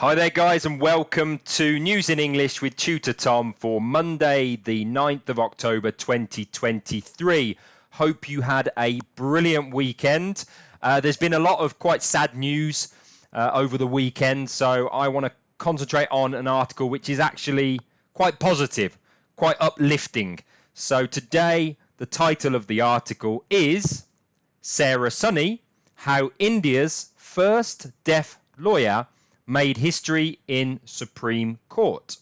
Hi there guys and welcome to News in English with Tutor Tom for Monday the 9th of October 2023. Hope you had a brilliant weekend. There's been a lot of quite sad news over the weekend, so I want to concentrate on an article which is actually quite positive, quite uplifting. So today the title of the article is Sarah Sunny, How India's First Deaf Lawyer Made History in Supreme Court.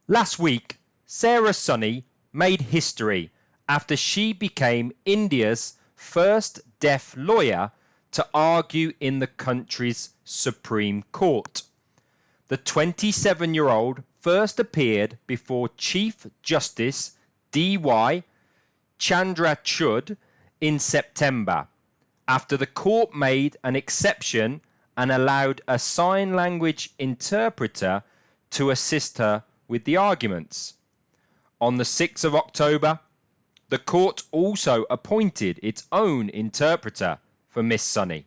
Last week, Sarah Sunny made history after she became India's first deaf lawyer to argue in the country's Supreme Court. The 27-year-old first appeared before Chief Justice D.Y. Chandrachud in September, after the court made an exception and allowed a sign language interpreter to assist her with the arguments. On the 6th of October, the court also appointed its own interpreter for Miss Sunny,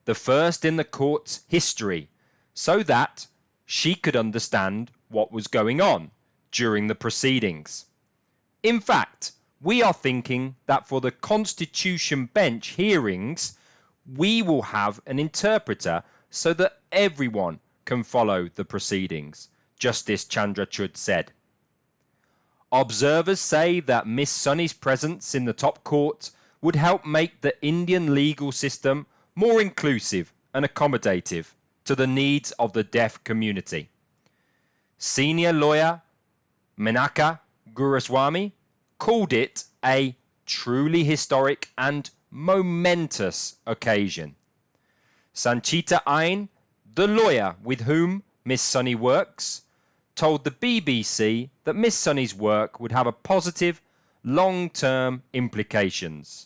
the first in the court's history, so that she could understand what was going on during the proceedings. In fact, we are thinking that for the Constitution Bench hearings, we will have an interpreter so that everyone can follow the proceedings, Justice Chandrachud said. Observers say that Miss Sunny's presence in the top court would help make the Indian legal system more inclusive and accommodative to the needs of the deaf community. Senior lawyer Menaka Guruswamy called it a truly historic and momentous occasion. Sanchita Ain, the lawyer with whom Miss Sunny works, told the BBC that Miss Sunny's work would have a positive, long-term implications.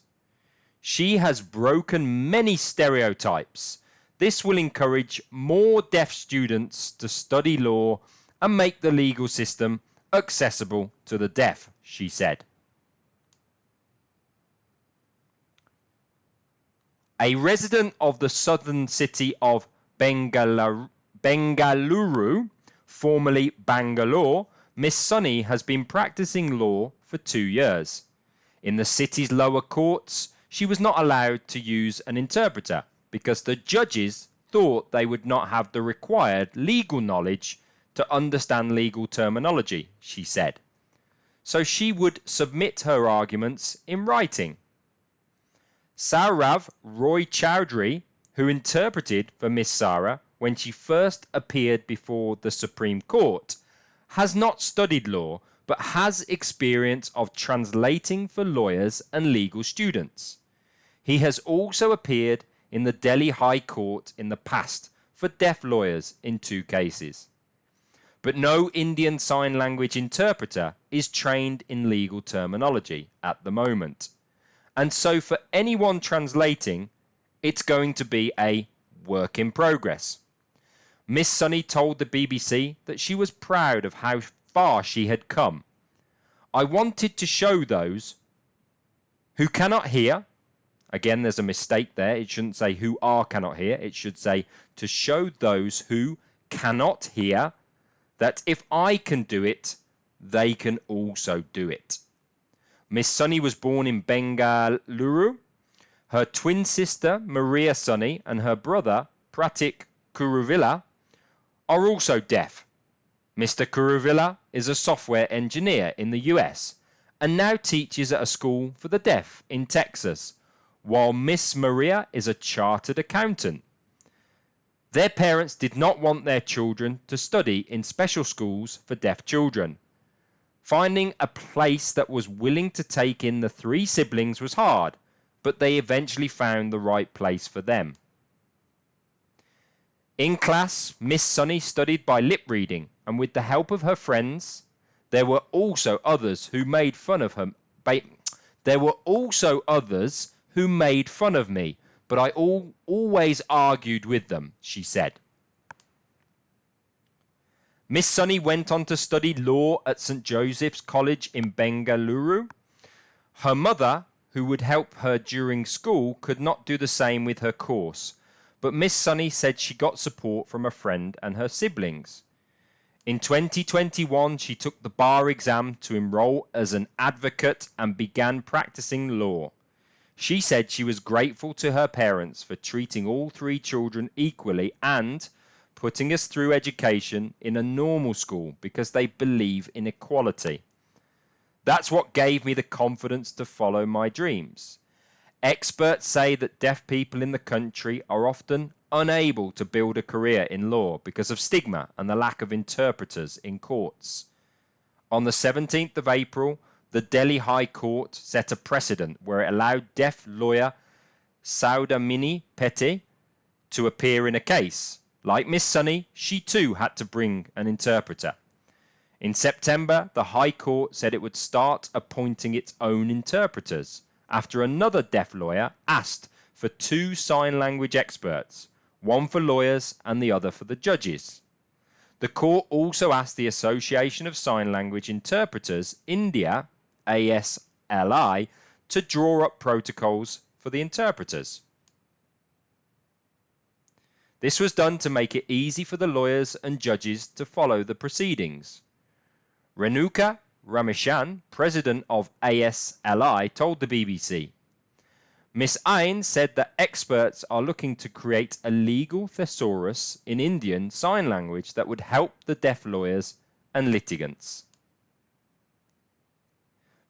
She has broken many stereotypes. This will encourage more deaf students to study law and make the legal system accessible to the deaf, she said. A resident of the southern city of Bengaluru, formerly Bangalore, Miss Sunny has been practicing law for 2 years. In the city's lower courts, she was not allowed to use an interpreter because the judges thought they would not have the required legal knowledge to understand legal terminology, she said. So she would submit her arguments in writing. Saurav Roy Chowdhury, who interpreted for Miss Sarah when she first appeared before the Supreme Court, has not studied law but has experience of translating for lawyers and legal students. He has also appeared in the Delhi High Court in the past for deaf lawyers in 2 cases. But no Indian Sign Language interpreter is trained in legal terminology at the moment. And so for anyone translating, it's going to be a work in progress. Miss Sunny told the BBC that she was proud of how far she had come. I wanted to show those who cannot hear. Again, there's a mistake there. It shouldn't say who are cannot hear. It should say to show those who cannot hear that if I can do it, they can also do it. Miss Sunny was born in Bengaluru. Her twin sister, Maria Sunny, and her brother, Pratik Kuruvilla, are also deaf. Mr. Kuruvilla is a software engineer in the US and now teaches at a school for the deaf in Texas, while Miss Maria is a chartered accountant. Their parents did not want their children to study in special schools for deaf children. Finding a place that was willing to take in the 3 siblings was hard, but they eventually found the right place for them. In class, Miss Sunny studied by lip reading, and with the help of her friends, there were also others who made fun of her. There were also others who made fun of me, but I always argued with them, she said. Miss Sunny went on to study law at St. Joseph's College in Bengaluru. Her mother, who would help her during school, could not do the same with her course, but Miss Sunny said she got support from a friend and her siblings. In 2021, she took the bar exam to enroll as an advocate and began practicing law. She said she was grateful to her parents for treating all 3 children equally and putting us through education in a normal school because they believe in equality. That's what gave me the confidence to follow my dreams. Experts say that deaf people in the country are often unable to build a career in law because of stigma and the lack of interpreters in courts. On the 17th of April, the Delhi High Court set a precedent where it allowed deaf lawyer Saudamini Petty to appear in a case. Like Miss Sunny, she too had to bring an interpreter. In September, the High Court said it would start appointing its own interpreters after another deaf lawyer asked for 2 sign language experts, one for lawyers and the other for the judges. The court also asked the Association of Sign Language Interpreters, India, ASLI, to draw up protocols for the interpreters. This was done to make it easy for the lawyers and judges to follow the proceedings. Renuka Rameshan, president of ASLI, told the BBC, Miss Ain said that experts are looking to create a legal thesaurus in Indian Sign Language that would help the deaf lawyers and litigants.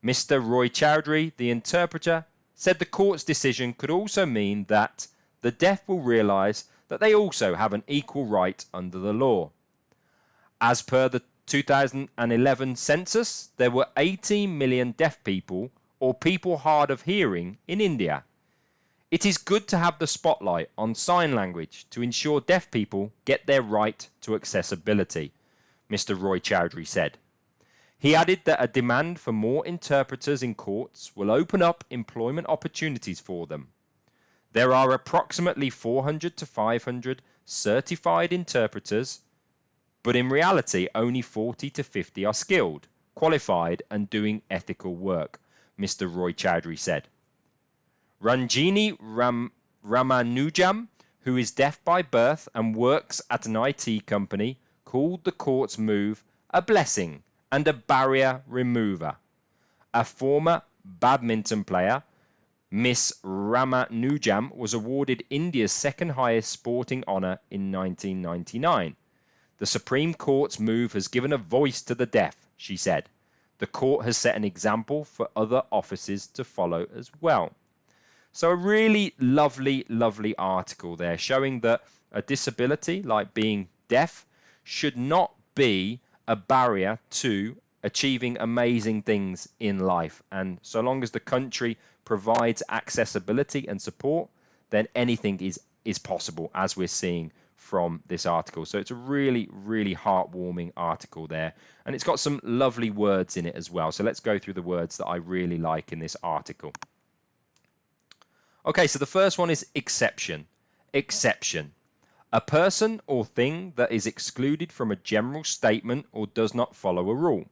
Mr. Roy Chowdhury, the interpreter, said the court's decision could also mean that the deaf will realise that they also have an equal right under the law. As per the 2011 census, there were 18 million deaf people or people hard of hearing in India. It is good to have the spotlight on sign language to ensure deaf people get their right to accessibility, Mr. Roy Chowdhury said. He added that a demand for more interpreters in courts will open up employment opportunities for them. There are approximately 400 to 500 certified interpreters, but in reality only 40 to 50 are skilled, qualified and doing ethical work, Mr. Roy Chowdhury said. Ranjini Ramanujam, who is deaf by birth and works at an IT company, called the court's move a blessing and a barrier remover. A former badminton player, Miss Ramanujam, was awarded India's second highest sporting honour in 1999. The Supreme Court's move has given a voice to the deaf, she said. The court has set an example for other offices to follow as well. So a really lovely, lovely article there showing that a disability like being deaf should not be a barrier to achieving amazing things in life. And so long as the country provides accessibility and support, then anything is possible, as we're seeing from this article. So it's a really, really heartwarming article there. And it's got some lovely words in it as well. So let's go through the words that I really like in this article. Okay, so the first one is exception. Exception. A person or thing that is excluded from a general statement or does not follow a rule.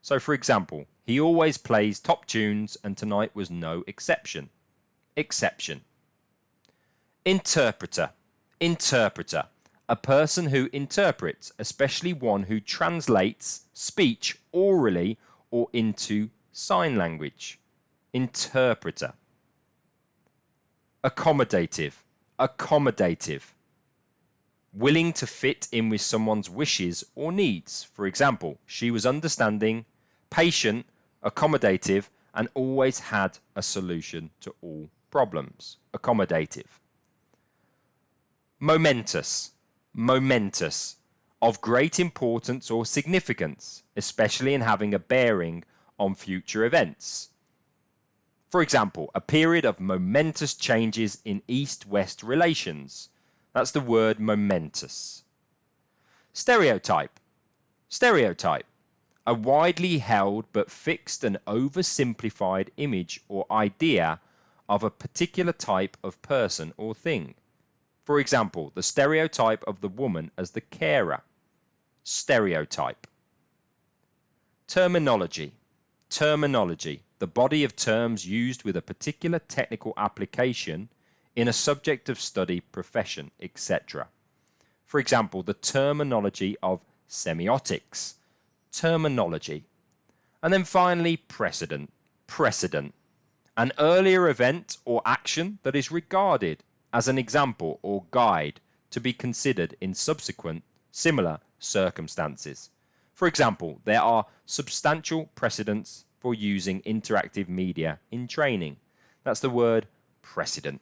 So for example, he always plays top tunes and tonight was no exception. Exception. Interpreter. Interpreter. A person who interprets, especially one who translates speech orally or into sign language. Interpreter. Accommodative. Accommodative. Willing to fit in with someone's wishes or needs. For example, she was understanding, patient, accommodative, and always had a solution to all problems. Accommodative. Momentous. Momentous. Of great importance or significance, especially in having a bearing on future events. For example, a period of momentous changes in East-West relations. That's the word momentous. Stereotype. Stereotype. A widely held but fixed and oversimplified image or idea of a particular type of person or thing. For example, the stereotype of the woman as the carer. Stereotype. Terminology. Terminology. The body of terms used with a particular technical application, in a subject of study, profession, etc. For example, the terminology of semiotics, terminology. And then finally, precedent, precedent, an earlier event or action that is regarded as an example or guide to be considered in subsequent similar circumstances. For example, there are substantial precedents for using interactive media in training. That's the word precedent.